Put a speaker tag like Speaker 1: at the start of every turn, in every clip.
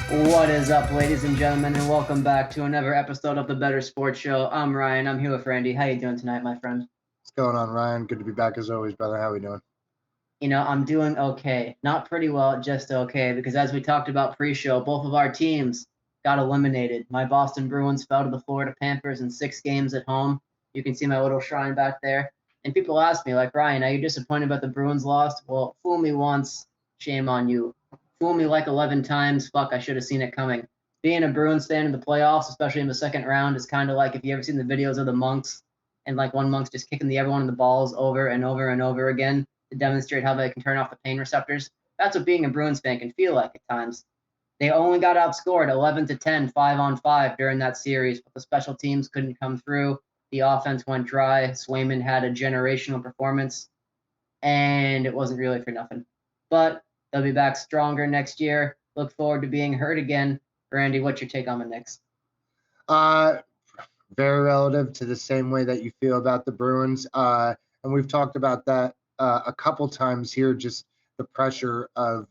Speaker 1: What is up, ladies and gentlemen, and welcome back to another episode of the Bettor Sports Show. I'm Ryan. I'm here with Randy. How you doing tonight, my friend?
Speaker 2: What's going on, Ryan? Good to be back as always, brother. How we doing?
Speaker 1: I'm doing okay. Not pretty well, just okay, because as we talked about pre-show, both of our teams got eliminated. My Boston Bruins fell to the Florida Panthers in 6 games at home. You can see my little shrine back there. And people ask me, like, Ryan, are you disappointed about the Bruins lost? Well, fool me once, shame on you. Fool me like 11 times, fuck, I should have seen it coming. Being a Bruins fan in the playoffs, especially in the second round, is kind of like if you ever seen the videos of the monks and like one monk's just kicking everyone in the balls over and over and over again to demonstrate how they can turn off the pain receptors. That's what being a Bruins fan can feel like at times. They only got outscored 11-10, 5-on-5 during that series, but the special teams couldn't come through. The offense went dry. Swayman had a generational performance, and it wasn't really for nothing. But they'll be back stronger next year. Look forward to being heard again. Randy, what's your take on the Knicks?
Speaker 2: Very relative to the same way that you feel about the Bruins. And we've talked about that a couple times here, just the pressure of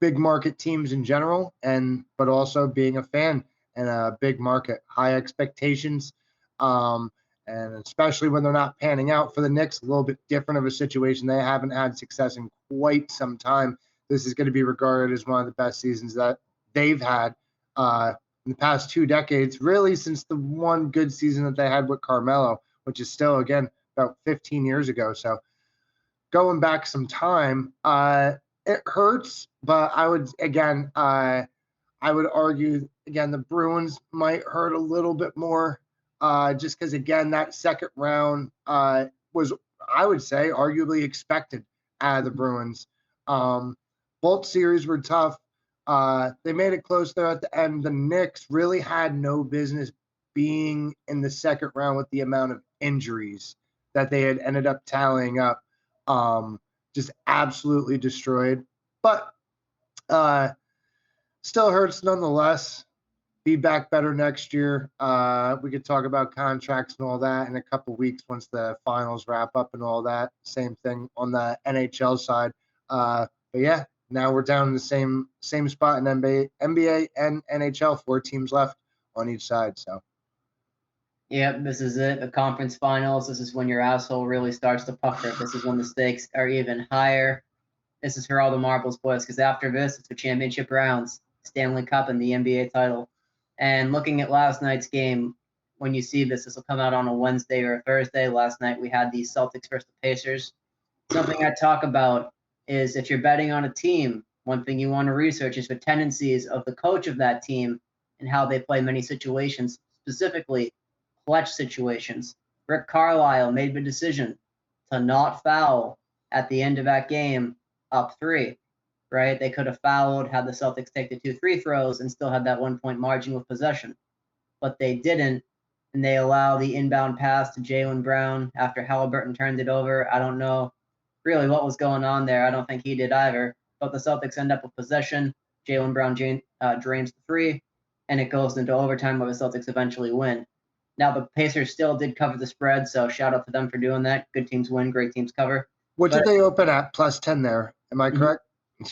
Speaker 2: big market teams in general, but also being a fan in a big market, high expectations. And especially when they're not panning out for the Knicks, a little bit different of a situation. They haven't had success in quite some time. This is going to be regarded as one of the best seasons that they've had in the past 2 decades, really since the one good season that they had with Carmelo, which is still, again, about 15 years ago. So going back some time, it hurts, but I would argue, again, the Bruins might hurt a little bit more just because, again, that second round was, I would say, arguably expected out of the Bruins. Both series were tough. They made it close there at the end. The Knicks really had no business being in the second round with the amount of injuries that they had ended up tallying up. Just absolutely destroyed. But still hurts nonetheless. Be back better next year. We could talk about contracts and all that in a couple of weeks once the finals wrap up and all that. Same thing on the NHL side. But yeah, now we're down in the same spot in NBA and NHL. 4 teams left on each side. So.
Speaker 1: Yep, this is it. The conference finals. This is when your asshole really starts to pucker. This is when the stakes are even higher. This is for all the marbles, boys, because after this, it's the championship rounds, Stanley Cup, and the NBA title. And looking at last night's game, when you see this will come out on a Wednesday or a Thursday. Last night we had the Celtics versus the Pacers. Something I talk about is if you're betting on a team, one thing you want to research is the tendencies of the coach of that team and how they play many situations, specifically clutch situations. Rick Carlisle made the decision to not foul at the end of that game up 3, right? They could have fouled, had the Celtics take the 2 free throws, and still had that 1-point margin with possession. But they didn't, and they allow the inbound pass to Jaylen Brown after Halliburton turned it over. I don't know really what was going on there. I don't think he did either. But the Celtics end up with possession. Jaylen Brown drains the 3, and it goes into overtime where the Celtics eventually win. Now, the Pacers still did cover the spread, so shout out to them for doing that. Good teams win, great teams cover.
Speaker 2: What did they open at? +10 there. Am I correct?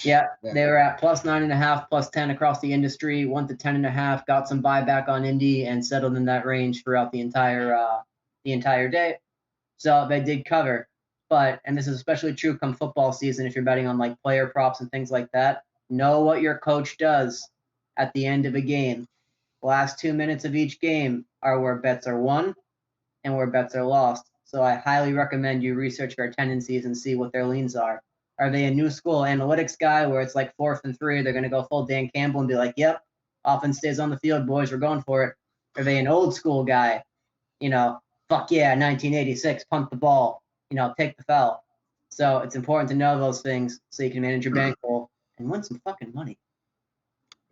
Speaker 1: Yeah, they were at +9.5, +10 across the industry, 1 to 10.5. Got some buyback on Indy and settled in that range throughout the entire day. So they did cover. But, and this is especially true come football season, if you're betting on like player props and things like that, know what your coach does at the end of a game. Last 2 minutes of each game are where bets are won and where bets are lost. So I highly recommend you research their tendencies and see what their leans are. Are they a new school analytics guy where it's like 4th and 3, they're going to go full Dan Campbell and be like, yep, offense stays on the field, boys, we're going for it. Are they an old school guy? Fuck yeah, 1986, punt the ball, take the foul. So it's important to know those things so you can manage your bankroll and win some fucking money.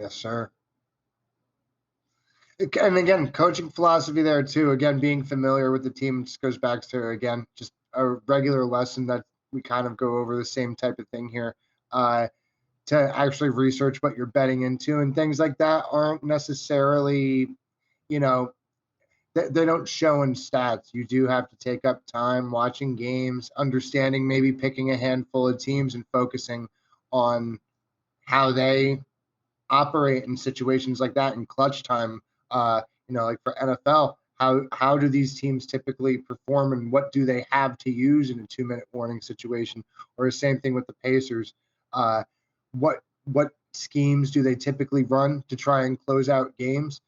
Speaker 2: Yes, sir. And again, coaching philosophy there too. Again, being familiar with the team just goes back to, again, just a regular lesson that we kind of go over the same type of thing here. To actually research what you're betting into and things like that aren't necessarily, they don't show in stats. You do have to take up time watching games, understanding, maybe picking a handful of teams and focusing on how they operate in situations like that in clutch time. Like for NFL, how do these teams typically perform, and what do they have to use in a 2-minute warning situation? Or the same thing with the Pacers. What schemes do they typically run to try and close out games?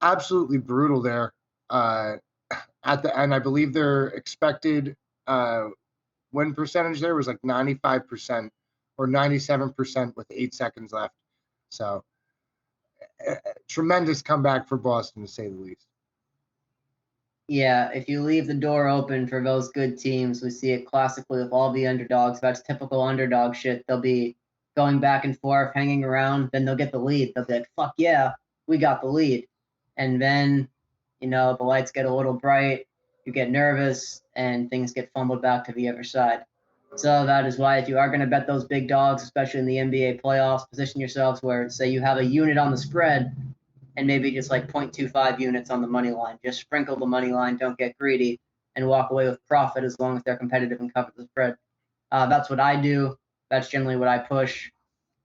Speaker 2: Absolutely brutal there at the end. I believe their expected win percentage there was like 95% or 97% with 8 seconds left. So tremendous comeback for Boston, to say the least.
Speaker 1: Yeah, if you leave the door open for those good teams, we see it classically with all the underdogs. That's typical underdog shit. They'll be going back and forth, hanging around, then they'll get the lead. They'll be like, fuck yeah, we got the lead. And then, the lights get a little bright, you get nervous, and things get fumbled back to the other side. So that is why if you are going to bet those big dogs, especially in the NBA playoffs, position yourselves where, say, you have a unit on the spread, and maybe just like 0.25 units on the money line. Just sprinkle the money line, don't get greedy, and walk away with profit as long as they're competitive and cover the spread. That's what I do. That's generally what I push.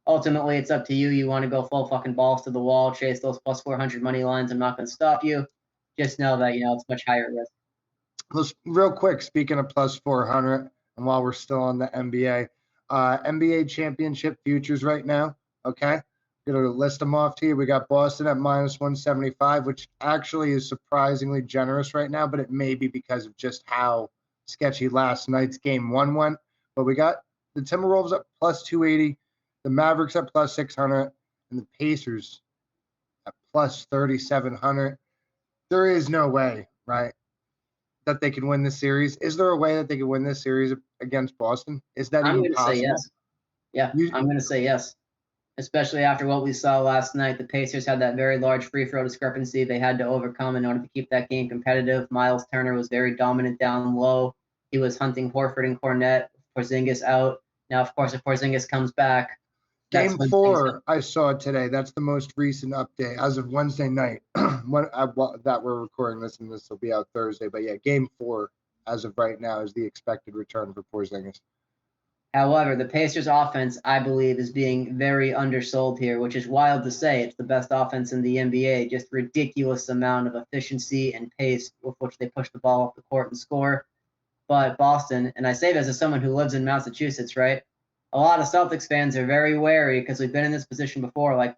Speaker 1: Ultimately, it's up to you. You want to go full fucking balls to the wall, chase those plus 400 money lines. I'm not going to stop you. Just know that, it's much higher risk.
Speaker 2: Let's, real quick, speaking of plus 400, and while we're still on the NBA, NBA championship futures right now, okay? I'm going to list them off to you. We got Boston at minus 175, which actually is surprisingly generous right now, but it may be because of just how sketchy last night's game 1 went. But we got the Timberwolves at plus 280, the Mavericks at plus 600, and the Pacers at plus 3,700. There is no way, right, that they can win this series. Is there a way that they can win this series against Boston? Is that
Speaker 1: I'm
Speaker 2: even
Speaker 1: going to
Speaker 2: possible?
Speaker 1: say yes. Yeah, I'm going to say yes. Especially after what we saw last night. The Pacers had that very large free throw discrepancy they had to overcome in order to keep that game competitive. Miles Turner was very dominant down low. He was hunting Horford and Cornette. Porzingis out. Now, of course, if Porzingis comes back,
Speaker 2: Game 4, I saw today. That's the most recent update as of Wednesday night that we're recording this, and this will be out Thursday. But yeah, Game 4 as of right now is the expected return for Porzingis.
Speaker 1: However, the Pacers offense, I believe, is being very undersold here, which is wild to say. It's the best offense in the NBA, just ridiculous amount of efficiency and pace with which they push the ball up the court and score. But Boston, and I say this as someone who lives in Massachusetts, right? A lot of Celtics fans are very wary because we've been in this position before, like,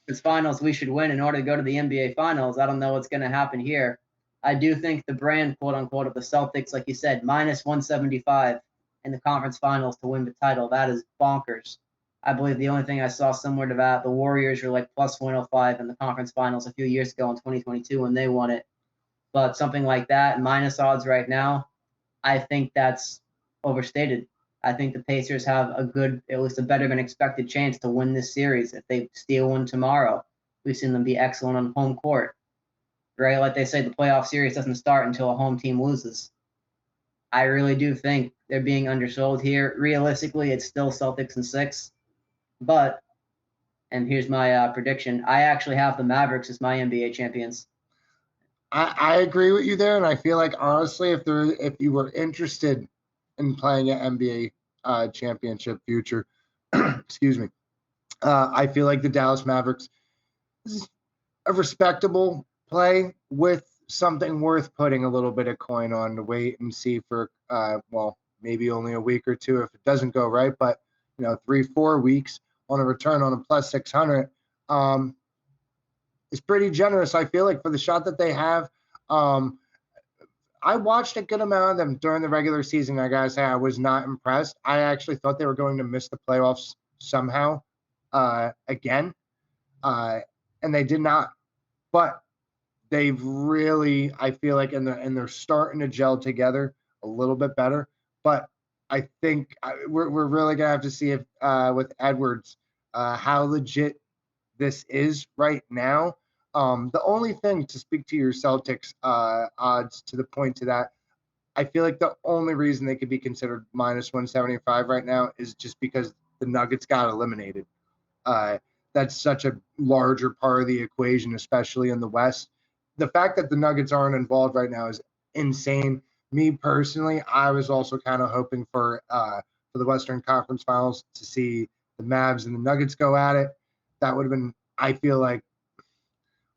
Speaker 1: It's finals we should win in order to go to the NBA finals. I don't know what's going to happen here. I do think the brand, quote unquote, of the Celtics, like you said, minus 175 in the conference finals to win the title, that is bonkers. I believe the only thing I saw similar to that, the Warriors were like plus 105 in the conference finals a few years ago in 2022 when they won it. But something like that, minus odds right now, I think that's overstated. I think the Pacers have a good, at least a better than expected chance to win this series. If they steal one tomorrow, we've seen them be excellent on home court. Right? Like they say, the playoff series doesn't start until a home team loses. I really do think they're being undersold here. Realistically, it's still Celtics in 6. But, and here's my prediction, I actually have the Mavericks as my NBA champions.
Speaker 2: I agree with you there, and I feel like honestly, if you were interested in playing an NBA championship future, excuse me, I feel like the Dallas Mavericks is a respectable play with something worth putting a little bit of coin on to wait and see for maybe only a week or two if it doesn't go right, but 3-4 weeks on a return on a plus 600. Is pretty generous, I feel like, for the shot that they have. I watched a good amount of them during the regular season. I gotta say, I was not impressed. I actually thought they were going to miss the playoffs somehow again, and they did not. But they've really, I feel like, and they're starting to gel together a little bit better. But I think we're really gonna have to see if with Edwards how legit this is right now. The only thing, to speak to your Celtics odds to the point to that, I feel like the only reason they could be considered minus 175 right now is just because the Nuggets got eliminated. That's such a larger part of the equation, especially in the West. The fact that the Nuggets aren't involved right now is insane. Me personally, I was also kind of hoping for the Western Conference Finals to see the Mavs and the Nuggets go at it. That would have been, I feel like,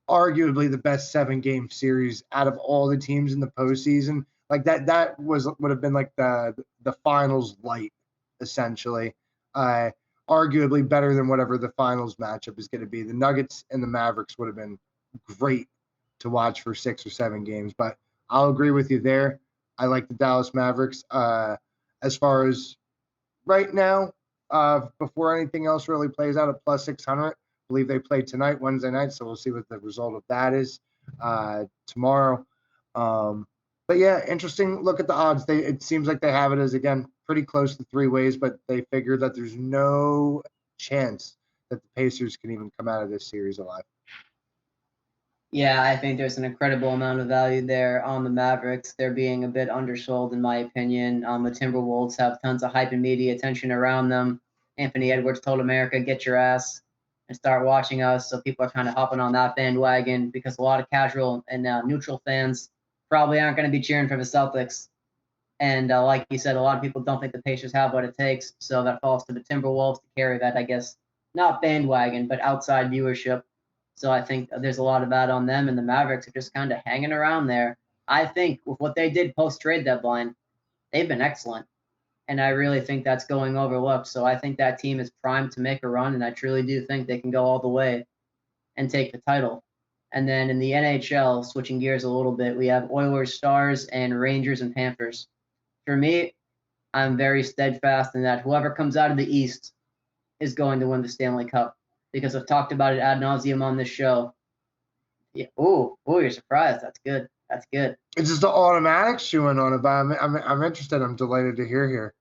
Speaker 2: arguably the best 7-game series out of all the teams in the postseason. Like that would have been like the finals light, essentially. Arguably better than whatever the finals matchup is going to be. The Nuggets and the Mavericks would have been great to watch for 6 or 7 games, but I'll agree with you there. I like the Dallas Mavericks. As far as right now, before anything else really plays out at plus 600, I believe they play tonight, Wednesday night, so we'll see what the result of that is tomorrow. But yeah, interesting look at the odds. It seems like they have it as, again, pretty close to 3 ways, but they figure that there's no chance that the Pacers can even come out of this series alive.
Speaker 1: Yeah, I think there's an incredible amount of value there on the Mavericks. They're being a bit undersold, in my opinion. The Timberwolves have tons of hype and media attention around them. Anthony Edwards told America, get your ass and start watching us. So people are kind of hopping on that bandwagon because a lot of casual and neutral fans probably aren't going to be cheering for the Celtics. And like you said, a lot of people don't think the Pacers have what it takes. So that falls to the Timberwolves to carry that, I guess, not bandwagon, but outside viewership. So I think there's a lot of that on them, and the Mavericks are just kind of hanging around there. I think with what they did post-trade deadline, they've been excellent, and I really think that's going overlooked. So I think that team is primed to make a run, and I truly do think they can go all the way and take the title. And then in the NHL, switching gears a little bit, we have Oilers, Stars, and Rangers and Panthers. For me, I'm very steadfast in that whoever comes out of the East is going to win the Stanley Cup, because I've talked about it ad nauseum on this show. Yeah. Oh, you're surprised. That's good. That's good.
Speaker 2: It's just the automatic chewing on it, but I'm interested. I'm delighted to hear here.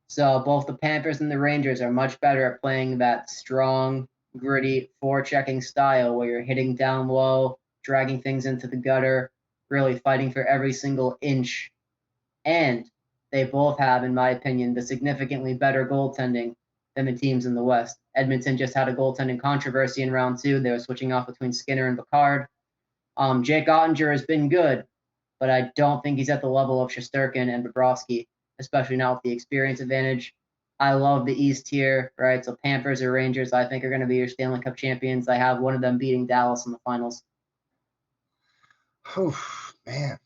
Speaker 1: So both the Panthers and the Rangers are much better at playing that strong, gritty, forechecking style where you're hitting down low, dragging things into the gutter, really fighting for every single inch. And they both have, in my opinion, the significantly better goaltending than the teams in the West. Edmonton just had a goaltending controversy in round 2. They were switching off between Skinner and Picard. Jake Ottinger has been good, but I don't think he's at the level of Shesterkin and Bobrovsky, especially now with the experience advantage. I love the East here, right? So Panthers or Rangers, I think, are going to be your Stanley Cup champions. I have one of them beating Dallas in the finals.
Speaker 2: Oh, man.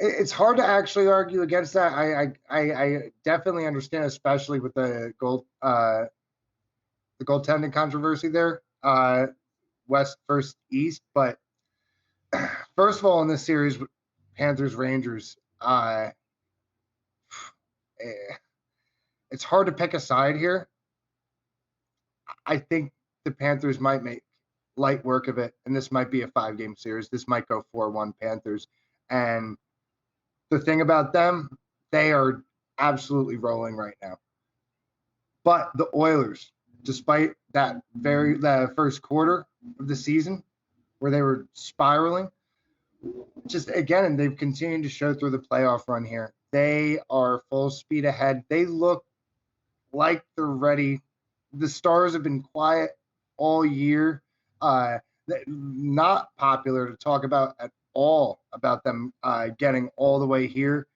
Speaker 2: It's hard to actually argue against that. I definitely understand, especially with the goaltending controversy there, West versus East. But first of all, in this series, Panthers Rangers, it's hard to pick a side here. I think the Panthers might make light work of it, and this might be a 5-game series. This might go 4-1 Panthers, and the thing about them, they are absolutely rolling right now. But the Oilers, despite that first quarter of the season where they were spiraling, just again, and they've continued to show through the playoff run here. They are full speed ahead. They look like they're ready. The Stars have been quiet all year. Not popular to talk about at all about them getting all the way here.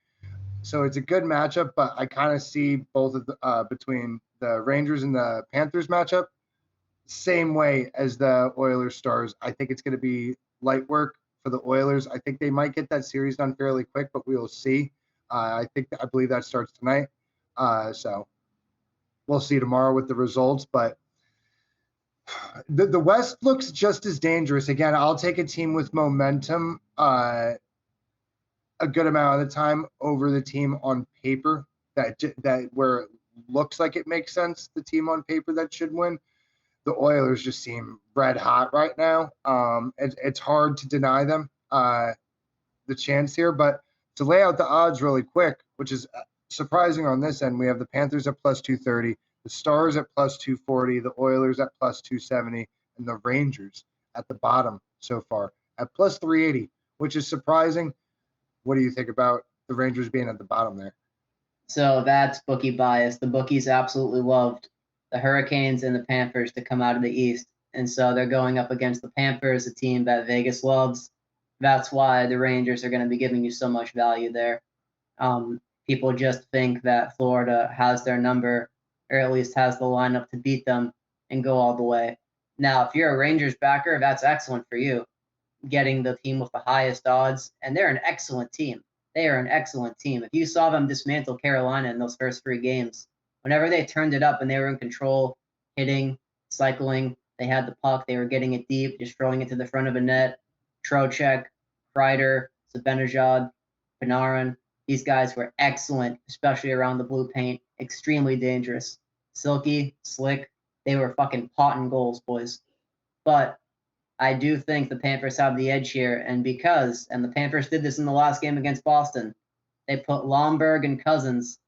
Speaker 2: So it's a good matchup, but I kind of see both of the, between the Rangers and the Panthers matchup, same way as the Oilers Stars. I think it's going to be light work for the Oilers. I think they might get that series done fairly quick, but we will see. I believe that starts tonight. So we'll see tomorrow with the results, but the West looks just as dangerous. Again, I'll take a team with momentum a good amount of the time over the team on paper that where it looks like it makes sense, the team on paper that should win. The Oilers just seem red hot right now. It's hard to deny them the chance here, but to lay out the odds really quick, which is surprising on this end, we have the Panthers at plus 230, the Stars at plus 240, the Oilers at plus 270, and the Rangers at the bottom so far at plus 380, which is surprising. What do you think about the Rangers being at the bottom there?
Speaker 1: So that's bookie bias. The bookies absolutely loved the Hurricanes and the Panthers to come out of the East. And so they're going up against the Panthers, a team that Vegas loves. That's why the Rangers are going to be giving you so much value there. People just think that Florida has their number or at least has the lineup to beat them and go all the way. Now, if you're a Rangers backer, that's excellent for you, getting the team with the highest odds, and they're an excellent team. They are an excellent team. If you saw them dismantle Carolina in those first 3 games, whenever they turned it up and they were in control, hitting, cycling, they had the puck, they were getting it deep, just throwing it to the front of a net. Trocheck, Kreider, Zibanejad, Panarin, these guys were excellent, especially around the blue paint, extremely dangerous. Silky, slick, they were fucking potting goals, boys. But I do think the Panthers have the edge here, and the Panthers did this in the last game against Boston, they put Lomberg and Cousins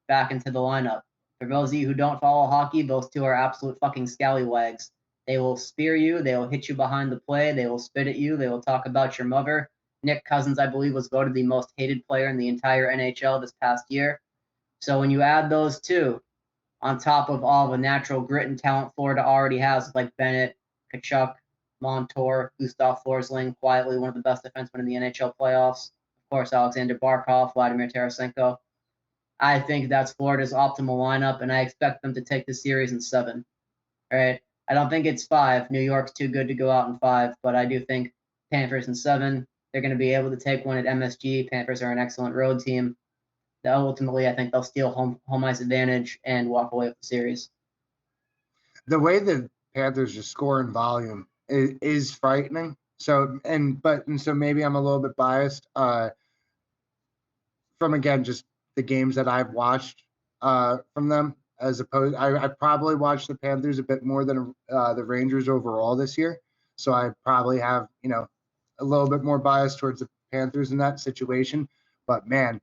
Speaker 1: back into the lineup. For those of you who don't follow hockey, those two are absolute fucking scallywags. They will spear you, they will hit you behind the play, they will spit at you, they will talk about your mother. Nick Cousins, I believe, was voted the most hated player in the entire NHL this past year. So when you add those two, on top of all the natural grit and talent Florida already has, like Bennett, Tkachuk, Montour, Gustav Forsling, quietly one of the best defensemen in the NHL playoffs. Of course, Alexander Barkov, Vladimir Tarasenko. I think that's Florida's optimal lineup, and I expect them to take the series in 7. All right. I don't think it's 5. New York's too good to go out in 5, but I do think Panthers in 7. They're going to be able to take one at MSG. Panthers are an excellent road team. Ultimately, I think they'll steal home ice advantage and walk away with the series.
Speaker 2: The way the Panthers just score in volume is frightening. So maybe I'm a little bit biased from, again, just the games that I've watched from them, as opposed, I probably watched the Panthers a bit more than the Rangers overall this year. So I probably have, a little bit more bias towards the Panthers in that situation. But man,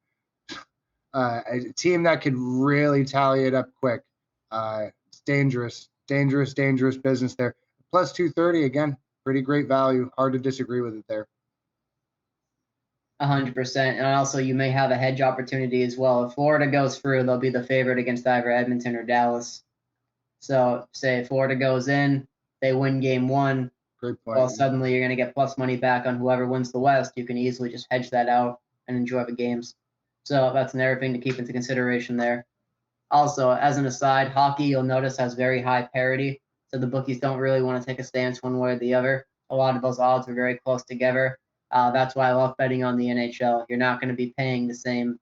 Speaker 2: a team that could really tally it up quick. It's dangerous business there. Plus 230, again, pretty great value. Hard to disagree with it there.
Speaker 1: 100%. And also, you may have a hedge opportunity as well. If Florida goes through, they'll be the favorite against either Edmonton or Dallas. So, say Florida goes in, they win game 1.
Speaker 2: Great point.
Speaker 1: Well, suddenly you're going to get plus money back on whoever wins the West. You can easily just hedge that out and enjoy the games. So that's another thing to keep into consideration there. Also, as an aside, hockey, you'll notice, has very high parity. So the bookies don't really want to take a stance one way or the other. A lot of those odds are very close together. That's why I love betting on the NHL. You're not going to be paying the same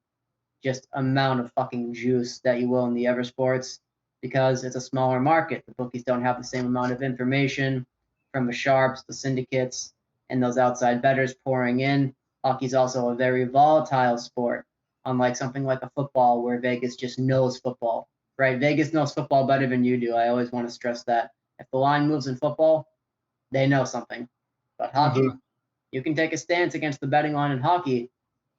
Speaker 1: just amount of fucking juice that you will in the other sports because it's a smaller market. The bookies don't have the same amount of information from the sharps, the syndicates, and those outside bettors pouring in. Hockey's also a very volatile sport, unlike something like a football where Vegas just knows football, right? Vegas knows football better than you do. I always want to stress that. If the line moves in football, they know something. But hockey, you can take a stance against the betting line in hockey,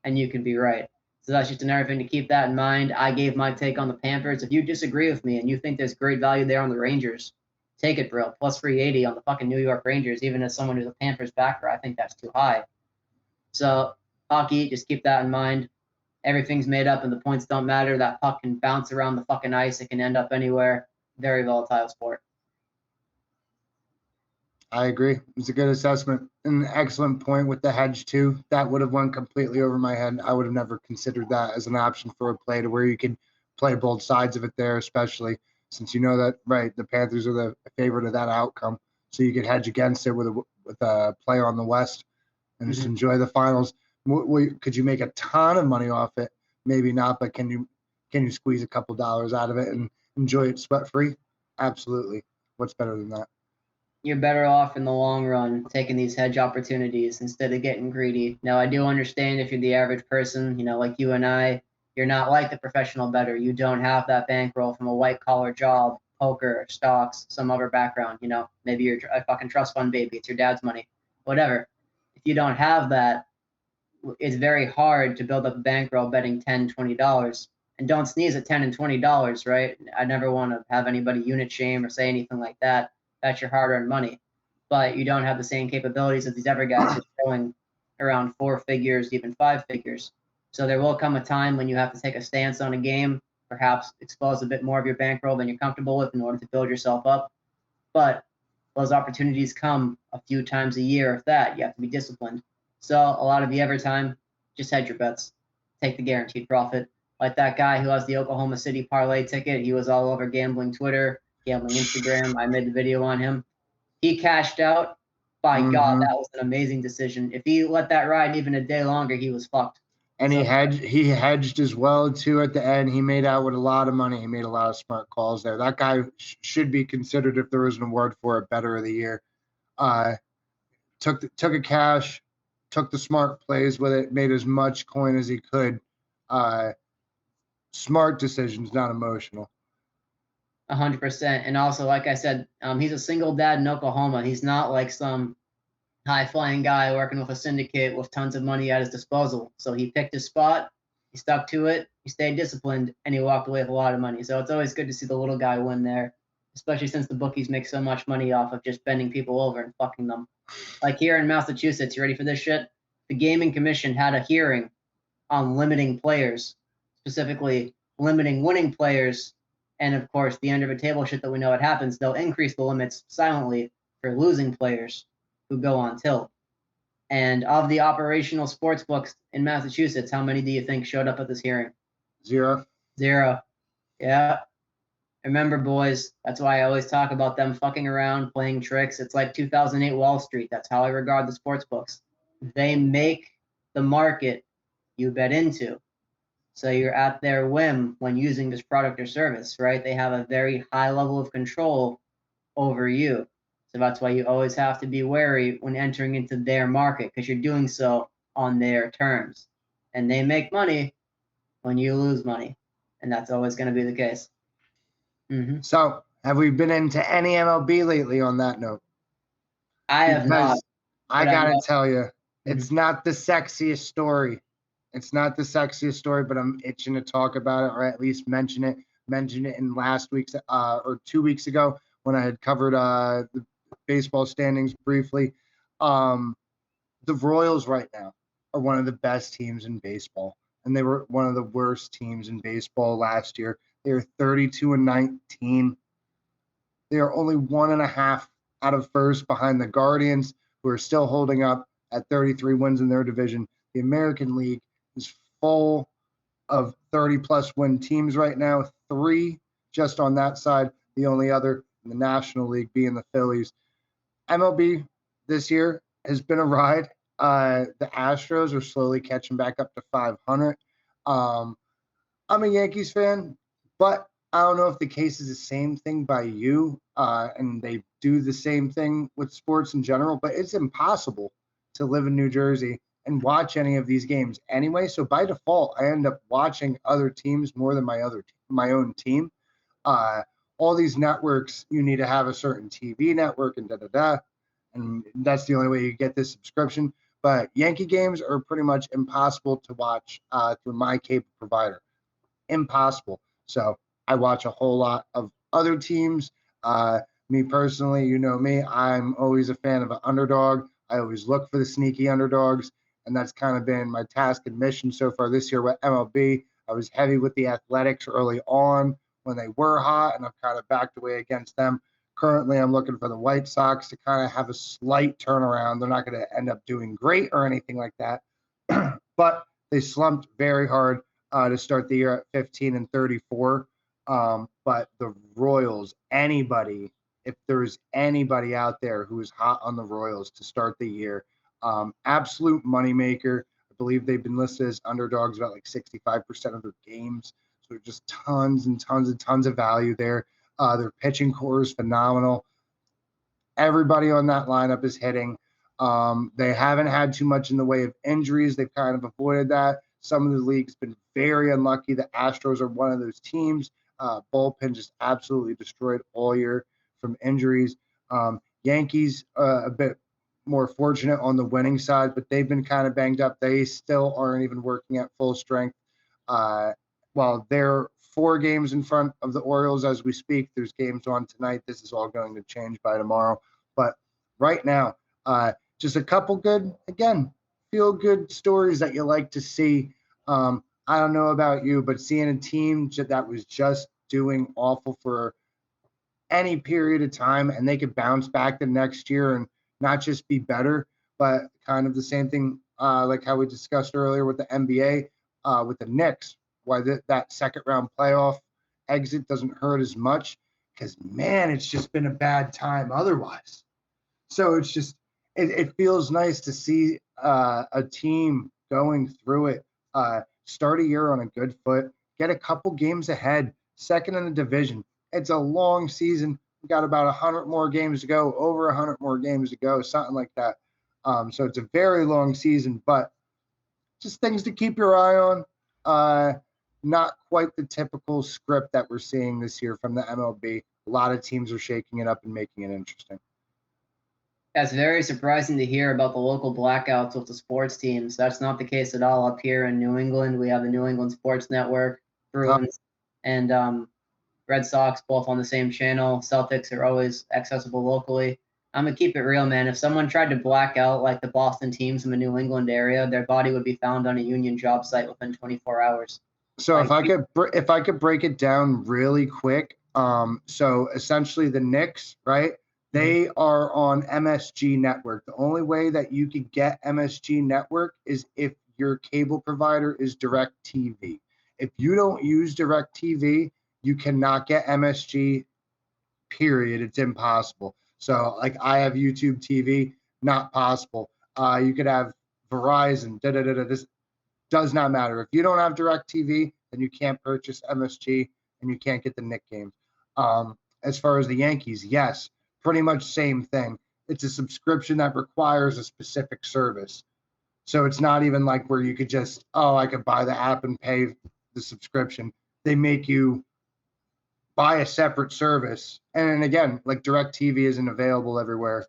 Speaker 1: and you can be right. So that's just another thing to keep that in mind. I gave my take on the Panthers. If you disagree with me and you think there's great value there on the Rangers, take it, bro. Plus 380 on the fucking New York Rangers, even as someone who's a Panthers backer, I think that's too high. So hockey, just keep that in mind. Everything's made up and the points don't matter. That puck can bounce around the fucking ice. It can end up anywhere. Very volatile sport.
Speaker 2: I agree. It's a good assessment. An excellent point with the hedge too. That would have went completely over my head. I would have never considered that as an option for a play to where you can play both sides of it there, especially since you know that, right, the Panthers are the favorite of that outcome. So you could hedge against it with a play on the West and just enjoy the finals. Could you make a ton of money off it? Maybe not, but can you squeeze a couple dollars out of it and enjoy it sweat free? Absolutely. What's better than that?
Speaker 1: You're better off in the long run taking these hedge opportunities instead of getting greedy. Now, I do understand if you're the average person, like you and I, you're not like the professional bettor. You don't have that bankroll from a white-collar job, poker, stocks, some other background. Maybe you're a fucking trust fund baby. It's your dad's money, whatever. If you don't have that, it's very hard to build up a bankroll betting $10, $20. And don't sneeze at $10 and $20, right? I never want to have anybody unit shame or say anything like that. That's your hard-earned money. But you don't have the same capabilities as these other guys who are going around 4 figures, even 5 figures. So there will come a time when you have to take a stance on a game, perhaps expose a bit more of your bankroll than you're comfortable with in order to build yourself up. But those opportunities come a few times a year. If that, you have to be disciplined. So a lot of the other time, just hedge your bets. Take the guaranteed profit. Like that guy who has the Oklahoma City parlay ticket. He was all over gambling Twitter, gambling Instagram. I made the video on him. He cashed out. By God, that was an amazing decision. If he let that ride even a day longer, he was fucked.
Speaker 2: And
Speaker 1: So-
Speaker 2: he hedged as well too at the end. He made out with a lot of money. He made a lot of smart calls there. That guy should be considered, if there was an award for it, Bettor of the Year. Took a cash, took the smart plays with it, made as much coin as he could. Smart decisions, not emotional.
Speaker 1: 100%. And also, like I said, he's a single dad in Oklahoma. He's not like some high-flying guy working with a syndicate with tons of money at his disposal. So he picked his spot, he stuck to it, he stayed disciplined, and he walked away with a lot of money. So it's always good to see the little guy win there, especially since the bookies make so much money off of just bending people over and fucking them. Like here in Massachusetts, you ready for this shit? The Gaming Commission had a hearing on limiting players, specifically limiting winning players, and of course, the end of a table shit that we know what happens. They'll increase the limits silently for losing players who go on tilt. And of the operational sports books in Massachusetts, how many do you think showed up at this hearing?
Speaker 2: 0.
Speaker 1: 0. Yeah. Remember, boys, that's why I always talk about them fucking around, playing tricks. It's like 2008 Wall Street. That's how I regard the sports books. They make the market you bet into. So you're at their whim when using this product or service, right? They have a very high level of control over you. So that's why you always have to be wary when entering into their market, because you're doing so on their terms. And they make money when you lose money. And that's always going to be the case. Mm-hmm.
Speaker 2: So, have we been into any MLB lately on that note?
Speaker 1: I have not.
Speaker 2: I got to tell you, it's not the sexiest story. It's not the sexiest story, but I'm itching to talk about it, or at least mention it. Mentioned it in last week's or 2 weeks ago when I had covered the baseball standings briefly. The Royals right now are one of the best teams in baseball, and they were one of the worst teams in baseball last year. They are 32-19. They are only 1.5 out of first behind the Guardians, who are still holding up at 33 wins in their division. The American League is full of 30-plus win teams right now, 3 just on that side, the only other in the National League being the Phillies. MLB this year has been a ride. The Astros are slowly catching back up to 500. I'm a Yankees fan, but I don't know if the case is the same thing by you, and they do the same thing with sports in general, but it's impossible to live in New Jersey and watch any of these games anyway. So by default, I end up watching other teams more than my own team. All these networks, you need to have a certain TV network and and that's the only way you get this subscription. But Yankee games are pretty much impossible to watch through my cable provider. Impossible. So I watch a whole lot of other teams. Me personally, you know me, I'm always a fan of an underdog. I always look for the sneaky underdogs. And that's kind of been my task and mission so far this year with MLB. I was heavy with the Athletics early on when they were hot, and I've kind of backed away against them. Currently, I'm looking for the White Sox to kind of have a slight turnaround. They're not going to end up doing great or anything like that, but they slumped very hard to start the year at 15-34. But the Royals, if there's anybody out there who is hot on the Royals to start the year, absolute moneymaker. I believe they've been listed as underdogs about like 65% of their games. So just tons and tons of value there. Their pitching core is phenomenal. Everybody on that lineup is hitting. They haven't had too much in the way of injuries. They've kind of avoided that. Some of the league's been very unlucky. The Astros are one of those teams. Bullpen just absolutely destroyed all year from injuries. Yankees a bit more fortunate on the winning side, but they've been kind of banged up. They still aren't even working at full strength. While they're 4 games in front of the Orioles as we speak, there's games on tonight. This is all going to change by tomorrow. But right now, just a couple good, again, feel-good stories that you like to see. I don't know about you, but seeing a team that was just doing awful for any period of time and they could bounce back the next year and not just be better, but kind of the same thing like how we discussed earlier with the NBA, with the Knicks. why that second round playoff exit doesn't hurt as much, because man, it's just been a bad time otherwise. So it's just it feels nice to see a team going through it, start a year on a good foot, get a couple games ahead, second in the division. It's a long season. We got about 100 more games to go, over 100 more games to go, something like that. So it's a very long season, but just things to keep your eye on. Not quite the typical script that we're seeing this year from the MLB. A lot of teams are shaking it up and making it interesting.
Speaker 1: That's very surprising to hear about the local blackouts with the sports teams. That's not the case at all up here in New England. We have the New England Sports Network, Bruins, and Red Sox both on the same channel. Celtics are always accessible locally. I'm going to keep it real, man. If someone tried to black out like the Boston teams in the New England area, their body would be found on a union job site within 24 hours.
Speaker 2: So if I could break it down really quick, so essentially the Knicks, right? They are on MSG Network. The only way that you could get MSG Network is if your cable provider is DirecTV. If you don't use DirecTV, you cannot get MSG, period. It's impossible. So like I have YouTube TV, not possible. You could have Verizon, This does not matter. If you don't have DirecTV, then you can't purchase MSG and you can't get the Knicks games. As far as the Yankees, yes, pretty much same thing. It's a subscription that requires a specific service. So it's not even like where you could just, I could buy the app and pay the subscription. They make you buy a separate service. And then again, like DirecTV isn't available everywhere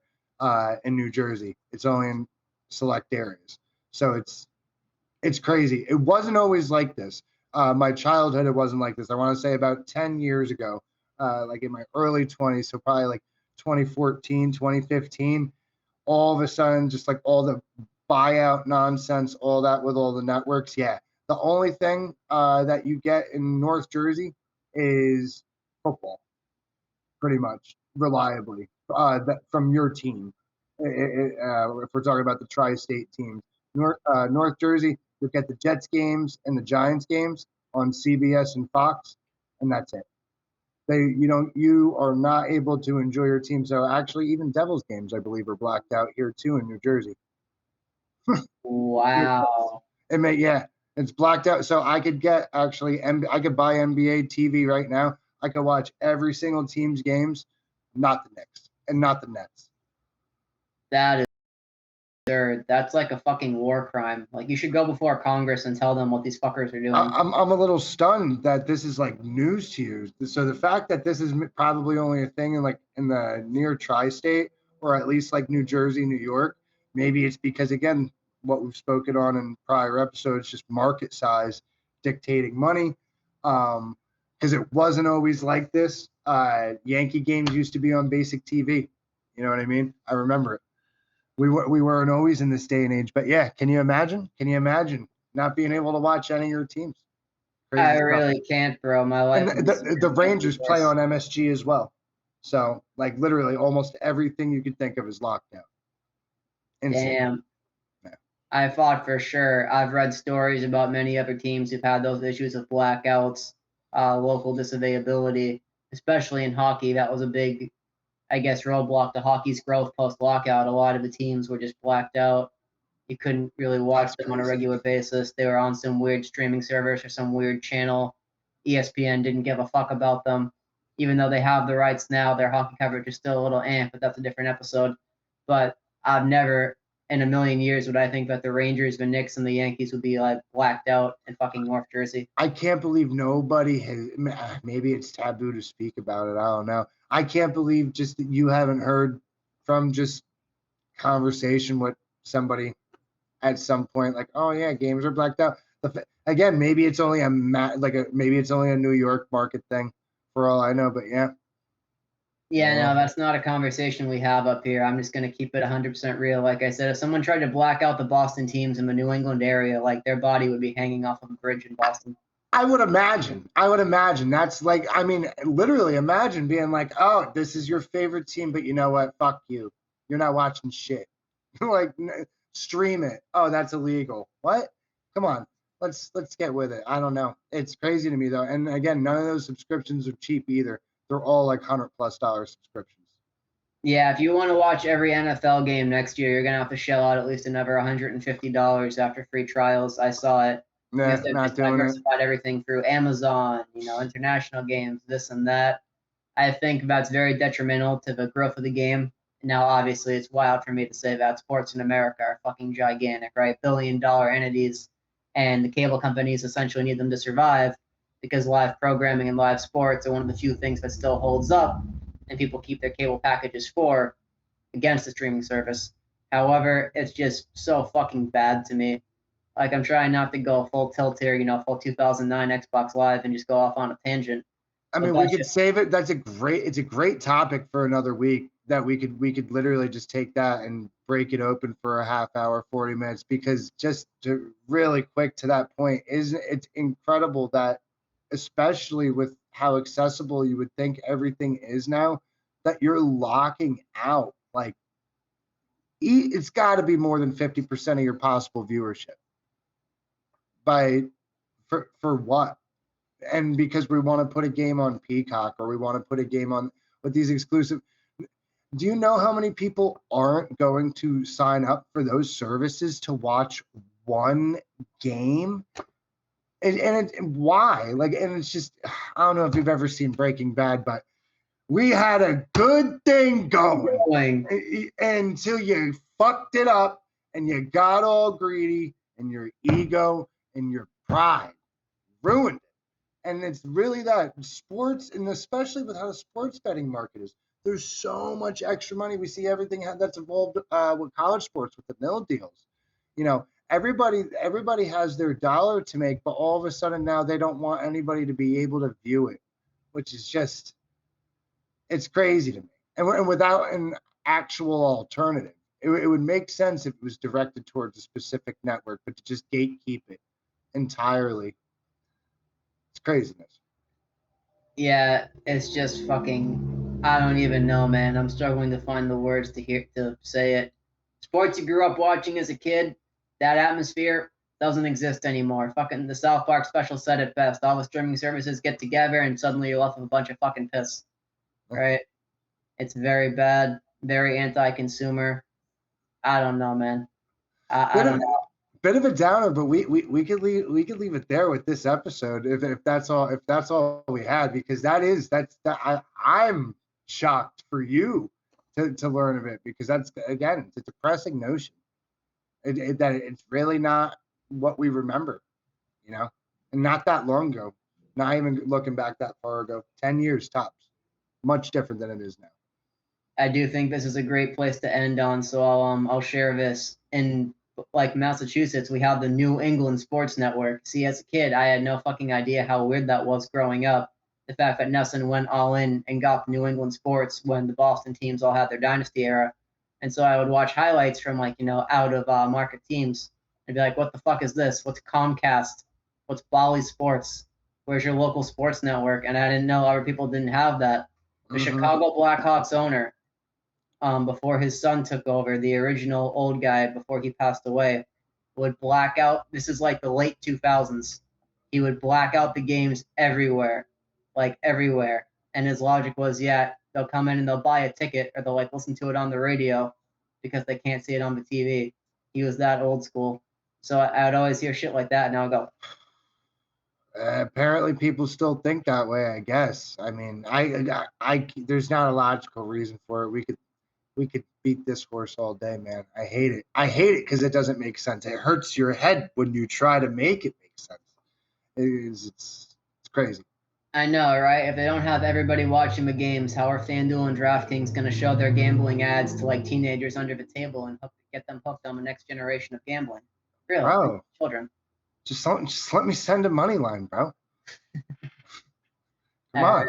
Speaker 2: in New Jersey. It's only in select areas. So it's crazy. It wasn't always like this. My childhood, it wasn't like this. I want to say about 10 years ago, like in my early 20s, so probably like 2014, 2015, all of a sudden, just like all the buyout nonsense, all that with all the networks. Yeah. The only thing that you get in North Jersey is football, pretty much reliably, from your team. If we're talking about the tri-state teams, North Jersey, you'll get the Jets games and the Giants games on CBS and Fox, and that's it. You are not able to enjoy your team. So actually, even Devils games, I believe, are blacked out here too in New Jersey.
Speaker 1: Wow.
Speaker 2: It's blacked out. So I could get I could buy NBA TV right now. I could watch every single team's games, not the Knicks and not the Nets.
Speaker 1: That is absurd. That's like a fucking war crime. Like you should go before Congress and tell them what these fuckers are doing.
Speaker 2: I'm a little stunned that this is like news to you. So the fact that this is probably only a thing in the near tri-state, or at least like New Jersey, New York, maybe it's because again, what we've spoken on in prior episodes, just market size dictating money. Because it wasn't always like this. Yankee games used to be on basic TV. You know what I mean? I remember it. We weren't always in this day and age, but yeah, can you imagine? Can you imagine not being able to watch any of your teams?
Speaker 1: Crazy I really can't, bro. My life.
Speaker 2: And the Rangers play on MSG as well, so like literally almost everything you could think of is locked out. Insane.
Speaker 1: Damn. Yeah. I thought for sure. I've read stories about many other teams who've had those issues of blackouts, local disavailability, especially in hockey. That was a big, I guess, roadblock to hockey's growth post-lockout. A lot of the teams were just blacked out. You couldn't really watch them on a regular basis. They were on some weird streaming service or some weird channel. ESPN didn't give a fuck about them. Even though they have the rights now, their hockey coverage is still a little but that's a different episode. But I've never in a million years would I think that the Rangers, the Knicks, and the Yankees would be like blacked out in fucking North Jersey.
Speaker 2: I can't believe nobody has. Maybe it's taboo to speak about it. I don't know. I can't believe just that you haven't heard from just conversation with somebody at some point, like, oh yeah, games are blacked out. Again, maybe it's only maybe it's only a New York market thing, for all I know. But yeah.
Speaker 1: Yeah, no, that's not a conversation we have up here. I'm just going to keep it 100% real. Like I said, if someone tried to black out the Boston teams in the New England area, like their body would be hanging off of a bridge in Boston.
Speaker 2: I would imagine. That's like, I mean, literally imagine being like, oh, this is your favorite team, but you know what? Fuck you. You're not watching shit. Like, stream it. Oh, that's illegal. What? Come on. Let's get with it. I don't know. It's crazy to me though. And again, none of those subscriptions are cheap either. They're all like $100+ subscriptions.
Speaker 1: Yeah, if you want to watch every NFL game next year, you're gonna have to shell out at least another $150 after free trials. I saw it.
Speaker 2: Nah,
Speaker 1: Because they've
Speaker 2: not
Speaker 1: just
Speaker 2: doing it.
Speaker 1: diversified everything through Amazon, international games, this and that. I think that's very detrimental to the growth of the game. Now, obviously, it's wild for me to say that sports in America are fucking gigantic, right? $1 billion entities, and the cable companies essentially need them to survive because live programming and live sports are one of the few things that still holds up, and people keep their cable packages for against the streaming service. However, it's just so fucking bad to me. Like, I'm trying not to go full tilt here, full 2009 Xbox Live and just go off on a tangent.
Speaker 2: I mean, we could save it. It's a great topic for another week that we could literally just take that and break it open for a half hour, 40 minutes, because just to really quick to that point, isn't it's incredible that, especially with how accessible you would think everything is now, that you're locking out like it's got to be more than 50% of your possible viewership for what? And because we want to put a game on Peacock or we want to put a game on with these exclusive. Do you know how many people aren't going to sign up for those services to watch one game? And why? And it's just, I don't know if you've ever seen Breaking Bad, but we had a good thing going until you fucked it up and you got all greedy and your ego and your pride ruined it. And it's really that sports, and especially with how the sports betting market is, there's so much extra money. We see everything that's involved with college sports, with the nil deals. Everybody has their dollar to make, but all of a sudden now they don't want anybody to be able to view it, which is just, it's crazy to me. And without an actual alternative, it would make sense if it was directed towards a specific network, but to just gatekeep it entirely. It's craziness.
Speaker 1: Yeah, it's just fucking. I don't even know, man. I'm struggling to find the words to say it. Sports you grew up watching as a kid, that atmosphere doesn't exist anymore. Fucking the South Park special said it best. All the streaming services get together, and suddenly you're left with a bunch of fucking piss. Right? It's very bad, very anti-consumer. I don't know, man. I don't know.
Speaker 2: Bit of a downer, but we could leave it there with this episode if that's all we had, because I'm shocked for you to learn of it, because that's, again, it's a depressing notion that it's really not what we remember, and not that long ago, not even looking back that far ago, 10 years tops, much different than it is now.
Speaker 1: I do think this is a great place to end on, so I'll share this. In like Massachusetts, we have the New England Sports Network. See, as a kid, I had no fucking idea how weird that was growing up. The fact that Nesson went all in and got New England sports when the Boston teams all had their dynasty era. And so I would watch highlights from out of market teams and be like, what the fuck is this? What's Comcast? What's Bally Sports? Where's your local sports network? And I didn't know other people didn't have that. The Chicago Blackhawks owner, before his son took over, the original old guy before he passed away, would black out. This is like the late 2000s. He would black out the games everywhere, like everywhere. And his logic was, yeah, they'll come in and they'll buy a ticket, or they'll listen to it on the radio because they can't see it on the TV. He was that old school. So I would always hear shit like that, and I would go,
Speaker 2: apparently people still think that way, I guess. I mean, I there's not a logical reason for it. We could beat this horse all day, man. I hate it. I hate it because it doesn't make sense. It hurts your head when you try to make it make sense. It's crazy.
Speaker 1: I know, right? If they don't have everybody watching the games, how are FanDuel and DraftKings going to show their gambling ads to teenagers under the table and get them hooked on the next generation of gambling? Really,
Speaker 2: bro,
Speaker 1: children.
Speaker 2: Just let me send a money line, bro. Come on.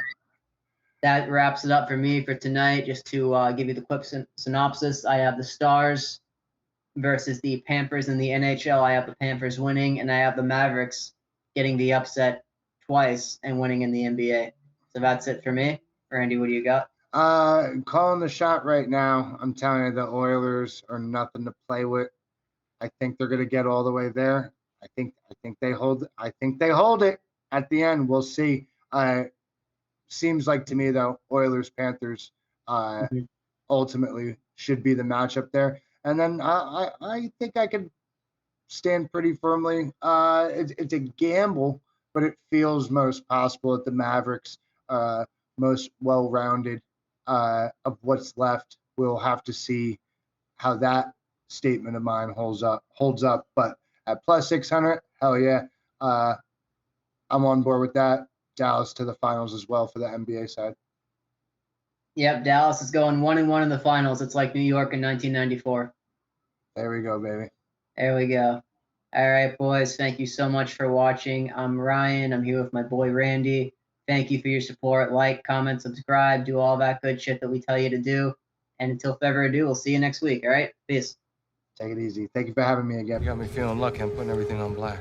Speaker 1: That wraps it up for me for tonight. Just to give you the quick synopsis, I have the Stars versus the Panthers in the NHL. I have the Panthers winning, and I have the Mavericks getting the upset twice and winning in the NBA. So that's it for me. Randy, what do you got?
Speaker 2: Calling the shot right now. I'm telling you, the Oilers are nothing to play with. I think they're going to get all the way there. I think they hold. I think they hold it at the end. We'll see. Seems like to me though, Oilers Panthers
Speaker 1: Mhm.
Speaker 2: ultimately should be the matchup there. And then I think I could stand pretty firmly. It's a gamble, but it feels most possible at the Mavericks, most well-rounded of what's left. We'll have to see how that statement of mine holds up. But at plus 600, hell yeah, I'm on board with that. Dallas to the finals as well for the NBA side.
Speaker 1: Yep, Dallas is going 1-1 in the finals. It's like New York in 1994.
Speaker 2: There we go, baby.
Speaker 1: There we go. All right, boys. Thank you so much for watching. I'm Ryan. I'm here with my boy Randy. Thank you for your support. Like, comment, subscribe, do all that good shit that we tell you to do. And until further ado, we'll see you next week. All right? Peace.
Speaker 2: Take it easy. Thank you for having me again.
Speaker 3: You got me feeling lucky. I'm putting everything on black.